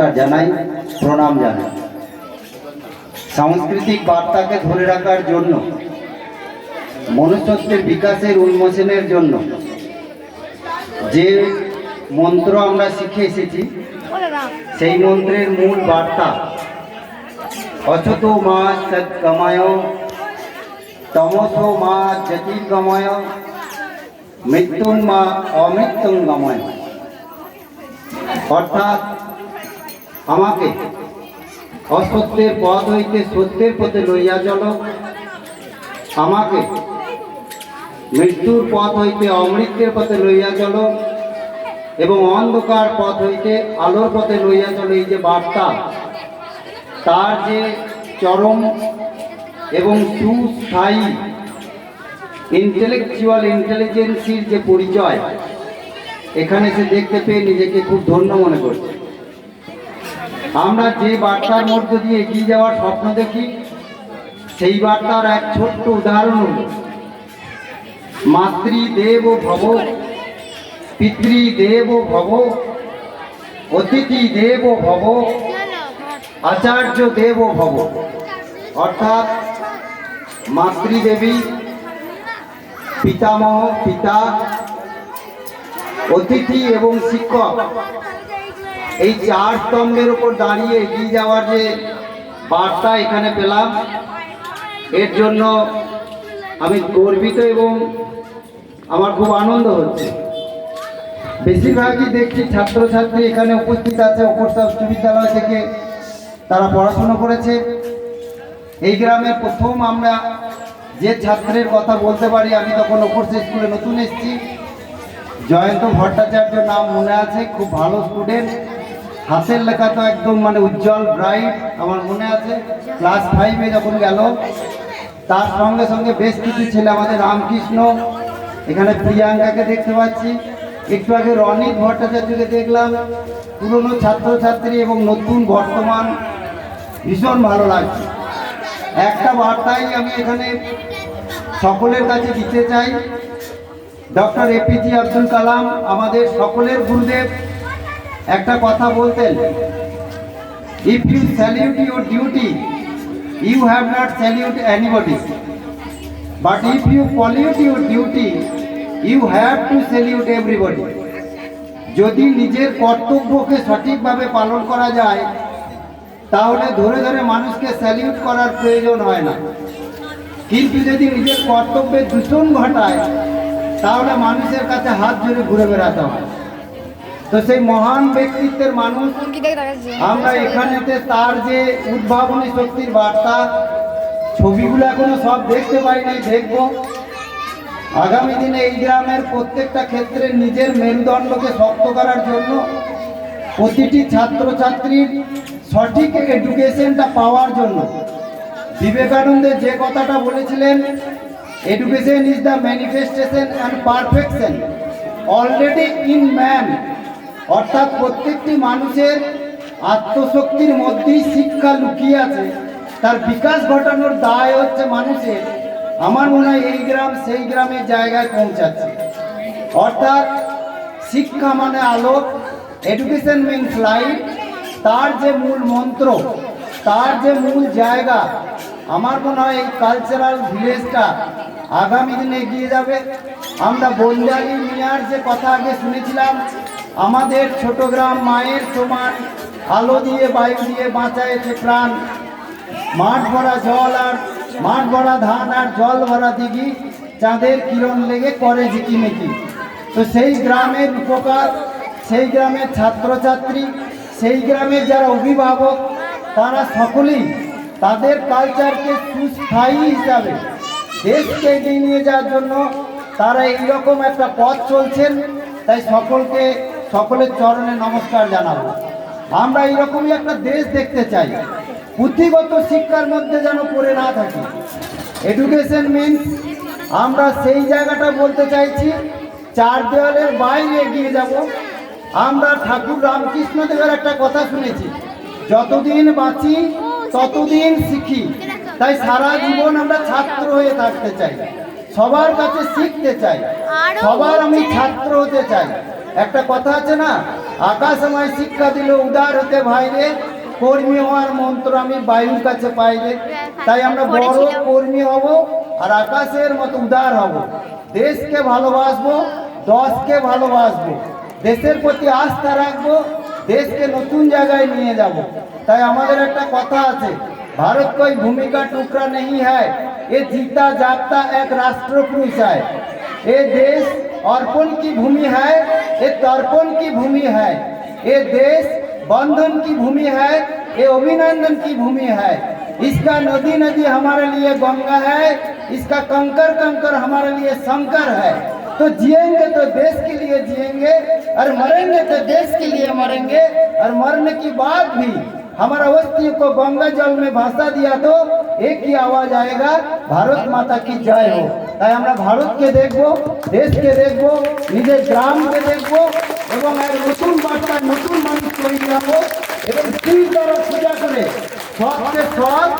নমস্কার জানাই, প্রণাম জানাই। সাংস্কৃতিক বার্তাকে ধরে রাখার জন্য, মনুষ্যত্বের বিকাশের উন্মোচনের জন্য যে মন্ত্র আমরা শিখে এসেছি, সেই মন্ত্রের মূল বার্তা অচতো মা সৎগময়, তমসো মা জ্যোতির্গময়, মৃত্যুং মা অমৃত্যুং গময়। অর্থাৎ আমাকে অসত্যের পথ হইতে সত্যের পথে লইয়া চল, আমাকে মৃত্যুর পথ হইতে অমৃতের পথে লইয়া চল এবং অন্ধকার পথ হইতে আলোর পথে লইয়া চল। এই যে বার্তা, তার যে চরম এবং সুস্থায়ী ইন্টেলেকচুয়াল ইন্টেলিজেন্সির যে পরিচয়, এখানে সে দেখতে পেয়ে নিজেকে খুব ধন্য মনে করছে। আমরা যে বার্তার মধ্য দিয়ে এগিয়ে যাওয়ার স্বপ্ন দেখি, সেই বার্তার এক ছোট্ট উদাহরণ হল মাতৃদেব ভব, পিতৃদেব ভব, অতিথি দেব ভব, আচার্য দেব ভব। অর্থাৎ মাতৃদেবী, পিতামহ পিতা, অতিথি এবং শিক্ষক, এই চার স্তম্ভের উপর দাঁড়িয়ে এগিয়ে যাওয়ার যে বার্তা এখানে পেলাম, এর জন্য আমি গর্বিত এবং আমার খুব আনন্দ হচ্ছে। বেশিরভাগই দেখছি ছাত্রছাত্রী এখানে উপস্থিত আছে অপরসা উচ্চ বিদ্যালয় থেকে, তারা পড়াশুনো করেছে। এই গ্রামে প্রথম আমরা যে ছাত্রের কথা বলতে পারি, আমি তখন অপরসা স্কুলে নতুন এসেছি, জয়ন্ত ভট্টাচার্য নাম মনে আছে, খুব ভালো স্টুডেন্ট, হাতের লেখা তো একদম মানে উজ্জ্বল ব্রাইট, আমার মনে আছে। ক্লাস 5-এ যখন গেল, তার সঙ্গে সঙ্গে বেশ কিছু ছেলে, আমাদের রামকৃষ্ণ, এখানে প্রিয়াঙ্কাকে দেখতে পাচ্ছি, একটু আগে রনিত ভট্টাচার্যকে দেখলাম। পুরনো ছাত্রছাত্রী এবং নতুন বর্তমান, ভীষণ ভালো লাগছে। একটা বার্তাই আমি এখানে সকলের কাছে দিতে চাই। ডক্টর এপিজে আব্দুল কালাম, আমাদের সকলের গুরুদেব, একটা কথা বলতেন, if you salute your duty, you have not salute anybody, but if you pollute your duty, you have to salute everybody. যদি নিজের কর্তব্যকে সঠিকভাবে পালন করা যায়, তাহলে ধরে ধরে মানুষকে স্যালিউট করার প্রয়োজন হয় না। কিন্তু যদি নিজের কর্তব্যের দূষণ ঘটায়, তাহলে মানুষের কাছে হাত জোড়ে ঘুরে বেড়াতে হয়। তো সেই মহান ব্যক্তিত্বের মানুষ আমরা এখানেতে, তার যে উদ্ভাবনী শক্তির বার্তা, ছবিগুলো এখনো সব দেখতে পাই নাই, দেখব। আগামী দিনে এই গ্রামের প্রত্যেকটা ক্ষেত্রে নিজের মেরুদণ্ডকে শক্ত করার জন্য, প্রতিটি ছাত্রছাত্রীর সঠিক এডুকেশনটা পাওয়ার জন্য, বিবেকানন্দের যে কথাটা বলেছিলেন, education is the manifestation and perfection already in man. অর্থাৎ প্রত্যেকটি মানুষের আত্মশক্তির মধ্যেই শিক্ষা লুকিয়ে আছে, তার বিকাশ ঘটানোর দায় হচ্ছে মানুষের। আমার মনে হয় এই গ্রাম সেই গ্রামের জায়গায় পৌঁছাচ্ছে। অর্থাৎ শিক্ষা মানে আলো, এডুকেশন মিনস লাইট। তার যে মূল মন্ত্র, তার যে মূল জায়গা, আমার মনে হয় এই কালচারাল ভিলেজটা আগামী দিনে এগিয়ে যাবে। আমরা বঞ্জালি মিয়ার যে কথা আগে শুনেছিলাম, আমাদের ছোট গ্রাম মায়ের সমান, আলো দিয়ে বায়ু দিয়ে বাঁচায়েছে প্রাণ, মাঠ ভরা জল আর মাঠ ভরা ধান আর জল ভরা দিঘি, চাঁদের কিরণ লেগে করে ঝিকিমিকি। তো সেই গ্রামের উপকার, সেই গ্রামের ছাত্রছাত্রী, সেই গ্রামের যারা অভিভাবক, তারা সকলেই তাদের কালচারকে সুস্থায়ী হিসাবে দেশকে এগিয়ে নিয়ে যাওয়ার জন্য তারা এইরকম একটা পথ চলছেন। তাই সকলের চরণে নমস্কার জানাবো। আমরা এইরকমই একটা দেশ দেখতে চাই, পুঁথিগত শিক্ষার মধ্যে যেন পড়ে না থাকি। এডুকেশন মিনস, আমরা সেই জায়গাটা বলতে চাইছি, চার দেওয়ালের বাইরে এগিয়ে যাব। আমরা ঠাকুর রামকৃষ্ণদেবের একটা কথা শুনেছি, যতদিন বাঁচি ততদিন শিখি। তাই সারা জীবন আমরা ছাত্র হয়ে থাকতে চাই, সবার কাছে শিখতে চাই, সবার আমি ছাত্র হতে চাই। একটা কথা আছে না, আকাশ আমায় শিক্ষা দিল উদার হতে ভাইরে, কর্মী হওয়ার মন্ত্র আমি বায়ুর কাছে পাইলে। তাই আমরা বড় কর্মী হব আর আকাশের মতো উদার হব, দেশকে ভালোবাসবো, দশকে ভালোবাসবো, দেশের প্রতি আস্থা রাখবো, দেশকে নতুন জায়গায় নিয়ে যাব। তাই আমাদের একটা কথা আছে, भारत कोई भूमि का टुकड़ा नहीं है, ये जीता जागता एक राष्ट्र पुरुष है। ये देश अर्पण की भूमि है, ये तर्पण की भूमि है। ये देश बंधन की भूमि है, ये अभिनंदन की भूमि है। इसका नदी नदी हमारे लिए गंगा है, इसका कंकर कंकर हमारे लिए शंकर है। तो जिएंगे तो देश के लिए जिएंगे और मरेंगे तो देश के लिए मरेंगे। और मरने की बाद भी हमारा अस्थि को गंगा जल में भाषा दिया तो एक ही आवाज आएगा, भारत माता की जय हो। তাই আমরা ভারতকে দেখব, দেশকে দেখব, নিজের গ্রামকে দেখব এবং এক নতুন বার্তা নতুন মানুষ তৈরি হবো এবং সেই দ্বারা পূজা করে সৎকে সৎ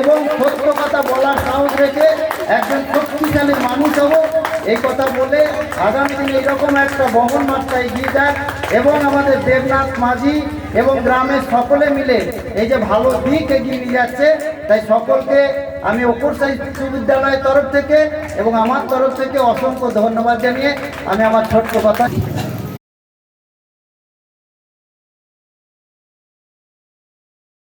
এবং সত্য কথা বলার সাহস রেখে একজন শক্তিশালী মানুষ হব। এই কথা বলে আগামী দিনে এইরকম একটা বহন মাত্রা এগিয়ে যায় এবং আমাদের দেবনাথ মাঝি এবং গ্রামের সকলে মিলে এই যে ভালো দিক এগিয়ে নিয়ে যাচ্ছে, তাই সকলকে আমি অপরসাই বিশ্ববিদ্যালয়ের তরফ থেকে এবং আমার তরফ থেকে অসংখ্য ধন্যবাদ জানিয়ে আমি আমার ছোট্ট কথা